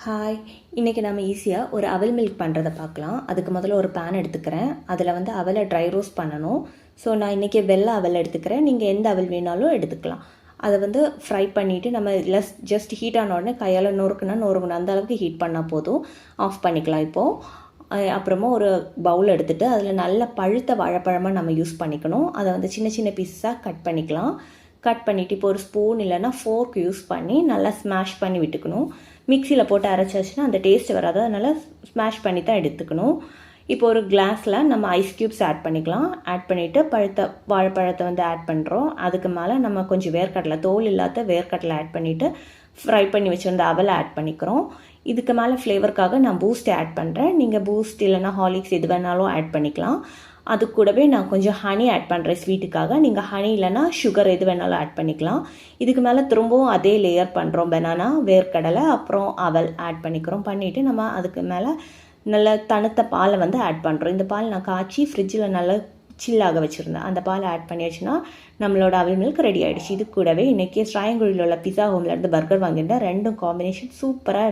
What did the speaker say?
Hi, இன்றைக்கி நம்ம ஈஸியாக ஒரு அவல் மில்க் பண்ணுறதை பார்க்கலாம். அதுக்கு முதல்ல ஒரு பேன் எடுத்துக்கிறேன். அதில் வந்து அவலை ட்ரை ரோஸ்ட் பண்ணணும். ஸோ நான் இன்றைக்கி வெள்ளை அவல் எடுத்துக்கிறேன். நீங்கள் எந்த அவல் வேணாலும் எடுத்துக்கலாம். அதை வந்து ஃப்ரை பண்ணிவிட்டு நம்ம ஜஸ்ட் ஹீட் ஆன உடனே கையால் நொறுக்கணும், அந்த அளவுக்கு ஹீட் பண்ணால் போதும். ஆஃப் பண்ணிக்கலாம் இப்போது. அப்புறமா ஒரு பவுல் எடுத்துகிட்டு அதில் நல்ல பழுத்த வாழைப்பழமாக நம்ம யூஸ் பண்ணிக்கணும். அதை வந்து சின்ன சின்ன பீஸாக கட் பண்ணிக்கலாம். கட் பண்ணிவிட்டு இப்போ ஒரு ஸ்பூன் இல்லைன்னா ஃபோர்க் யூஸ் பண்ணி நல்லா ஸ்மாஷ் பண்ணி விட்டுக்கணும். மிக்சியில் போட்டு அரைச்சாச்சுன்னா அந்த டேஸ்ட் வராது, அதனால் ஸ்மாஷ் பண்ணி தான் எடுத்துக்கணும். இப்போ ஒரு கிளாஸில் நம்ம ஐஸ் க்யூப்ஸ் ஆட் பண்ணிக்கலாம். ஆட் பண்ணிவிட்டு பழுத்த வாழைப்பழத்தை வந்து ஆட் பண்ணுறோம். அதுக்கு மேலே நம்ம கொஞ்சம் வேர்க்கடலை, தோல் இல்லாத வேர்க்கடலை ஆட் பண்ணிவிட்டு ஃப்ரை பண்ணி வச்சுருந்த அவலை ஆட் பண்ணிக்கிறோம். இதுக்கு மேலே ஃப்ளேவருக்காக நான் பூஸ்ட் ஆட் பண்ணுறேன். நீங்கள் பூஸ்ட் இல்லைன்னா ஹார்லிக்ஸ் எது வேணாலும் ஆட் பண்ணிக்கலாம். அது கூடவே நான் கொஞ்சம் ஹனி ஆட் பண்ணுறேன் ஸ்வீட்டுக்காக. நீங்கள் ஹனி இல்லைன்னா சுகர் எது வேணாலும் ஆட் பண்ணிக்கலாம். இதுக்கு மேலே திரும்பவும் அதே லேயர் பண்ணுறோம். பனானா, வேர்க்கடலை, அப்புறம் அவல் ஆட் பண்ணிவிட்டு நம்ம அதுக்கு மேலே நல்ல தணுத்த பாலை வந்து ஆட் பண்ணுறோம். இந்த பால் நான் காய்ச்சி ஃப்ரிட்ஜில் நல்லா சில்லாக வச்சுருந்தேன். அந்த பால் ஆட் பண்ணியாச்சுன்னா நம்மளோட அவல் மில்க் ரெடி ஆகிடுச்சு. இது கூடவே இன்றைக்கி ஸ்ராயங்குழியில் உள்ள பிஸா ஹோம்லேருந்து பர்கர் வாங்கியிருந்தேன். ரெண்டும் காம்பினேஷன் சூப்பராக